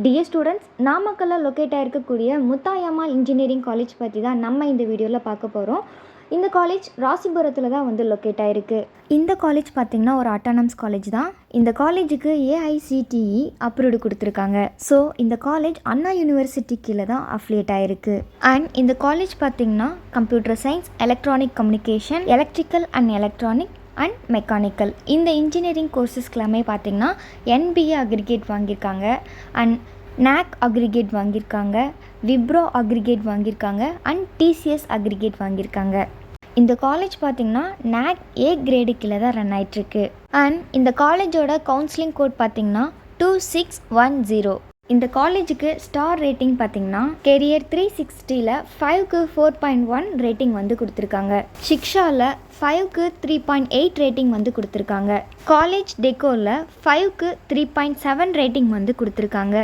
Dear students, நாமக்கல்லில் locate ஆகிருக்கக்கூடிய Muthayammal engineering college பற்றி தான் நம்ம இந்த வீடியோவில் பார்க்க போகிறோம். இந்த காலேஜ் ராசிபுரத்தில் தான் லொக்கேட் ஆகிருக்கு. இந்த காலேஜ் பார்த்திங்கன்னா ஒரு அட்டானமஸ் காலேஜ் தான். இந்த காலேஜுக்கு ஏஐசிடிஇ அப்ரூவ்டு கொடுத்துருக்காங்க. ஸோ இந்த காலேஜ் அண்ணா யூனிவர்சிட்டி கீழே தான் அஃபிலியேட் ஆகிருக்கு. அண்ட் இந்த காலேஜ் பார்த்திங்கன்னா computer science, electronic communication, electrical and electronic and mechanical இந்த இன்ஜினியரிங் கோர்சஸ்க்கெல்லாமே பார்த்திங்கன்னா என்பிஏ அக்ரிகேட் வாங்கியிருக்காங்க, அண்ட் நாக் அக்ரிகேட் வாங்கியிருக்காங்க, விப்ரோ அக்ரிகேட் வாங்கியிருக்காங்க, அண்ட் டிசிஎஸ் அக்ரிகேட் வாங்கியிருக்காங்க. இந்த காலேஜ் பார்த்திங்கன்னா நாக் ஏ கிரேடு கீழே தான் ரன் ஆகிட்டுருக்கு. அண்ட் இந்த காலேஜோட கவுன்சிலிங் கோட் பார்த்திங்கன்னா 2610. இந்த காலேஜுக்கு ஸ்டார் ரேட்டிங் பார்த்திங்கன்னா கெரியர் 360ல் 5க்கு 4.1 ரேட்டிங் கொடுத்துருக்காங்க. ஷிக்ஷாவில் 5க்கு 3.8 ரேட்டிங் கொடுத்துருக்காங்க. காலேஜ் டெக்கோவில் 5க்கு 3.7 ரேட்டிங் கொடுத்துருக்காங்க.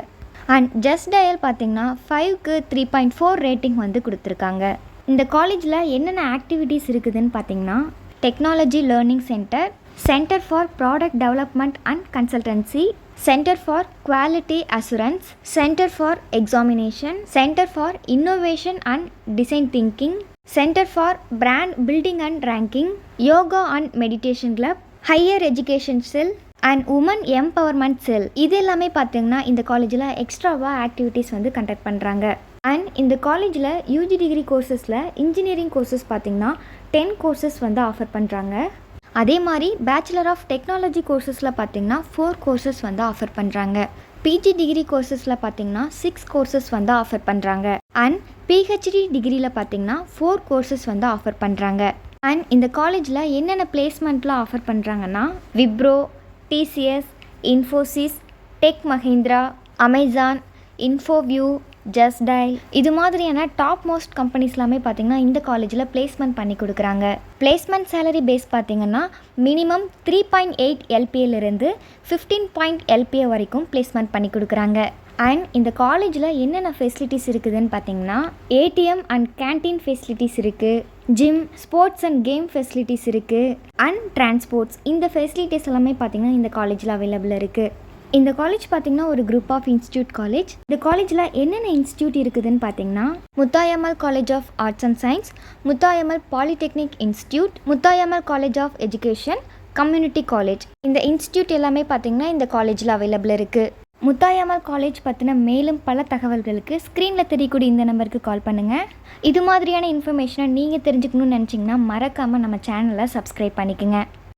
அண்ட் ஜஸ்ட் டயல் பார்த்திங்கன்னா 5க்கு 3.4 ரேட்டிங் கொடுத்துருக்காங்க. இந்த காலேஜில் என்னென்ன ஆக்டிவிட்டீஸ் இருக்குதுன்னு பார்த்திங்கன்னா technology learning centre, centre for product development and consultancy, centre for quality assurance, centre for examination, centre for innovation and design thinking, centre for brand building and ranking, yoga and meditation club, higher education cell and women empowerment cell. இது எல்லாமே பார்த்திங்கன்னா இந்த காலேஜில் எக்ஸ்ட்ராவாக activities conduct பண்ணுறாங்க. And இந்த காலேஜில் UG degree கோர்சஸில் engineering courses பார்த்திங்கன்னா 10 கோர்சஸ் ஆஃபர் பண்ணுறாங்க. அதே மாதிரி பேச்சுலர் ஆஃப் டெக்னாலஜி கோர்சஸில் பார்த்திங்கன்னா 4 கோர்சஸ் ஆஃபர் பண்ணுறாங்க. பிஜி டிகிரி கோர்சஸில் பார்த்திங்கன்னா 6 கோர்சஸ் ஆஃபர் பண்ணுறாங்க. அண்ட் பிஹெச்டி டிகிரியில் பார்த்திங்கன்னா 4 கோர்சஸ் ஆஃபர் பண்ணுறாங்க. அண்ட் இந்த காலேஜில் என்னென்ன பிளேஸ்மெண்ட்லாம் ஆஃபர் பண்ணுறாங்கன்னா Wipro, TCS, Infosys, tech Mahindra, Amazon, இன்ஃபோவியூ, just dial இது மாதிரியான டாப் மோஸ்ட் கம்பெனிஸ் எல்லாமே பார்த்திங்கன்னா இந்த காலேஜில் பிளேஸ்மெண்ட் பண்ணி கொடுக்குறாங்க. பிளேஸ்மெண்ட் சேலரி பேஸ் பார்த்திங்கன்னா மினிமம் 3.8 LPAலேருந்து 15 LPA வரைக்கும் பிளேஸ்மெண்ட் பண்ணி கொடுக்குறாங்க. அண்ட் இந்த காலேஜில் என்னென்ன ஃபெசிலிட்டிஸ் இருக்குதுன்னு பார்த்திங்கன்னா ஏடிஎம் அண்ட் கேன்டீன் ஃபெசிலிட்டிஸ் இருக்குது, gym, sports and game facilities இருக்குது, அண்ட் டிரான்ஸ்போர்ட்ஸ் இந்த ஃபெசிலிட்டிஸ் எல்லாமே பார்த்திங்கன்னா இந்த காலேஜில் அவைலபிள் இருக்குது. இந்த காலேஜ் பார்த்திங்கன்னா ஒரு குரூப் ஆஃப் இன்ஸ்டியூட் காலேஜ். இந்த காலேஜில் என்னென்ன இன்ஸ்டியூட் இருக்குதுன்னு பார்த்திங்கன்னா Muthayammal college of arts and science, Muthayammal polytechnic institute, Muthayammal college of education, community college இந்த இன்ஸ்டியூட் எல்லாமே பார்த்திங்கன்னா இந்த காலேஜில் அவைலபிள் இருக்குது. முத்தாயம்மாள் காலேஜ் பற்றின மேலும் பல தகவல்களுக்கு ஸ்க்ரீனில் தெரியக்கூடிய இந்த நம்பருக்கு கால் பண்ணுங்கள். இது மாதிரியான இன்ஃபர்மேஷனை நீங்கள் தெரிஞ்சுக்கணும்னு நினச்சிங்கன்னா மறக்காமல் நம்ம சேனலை சப்ஸ்கிரைப் பண்ணிக்கோங்க.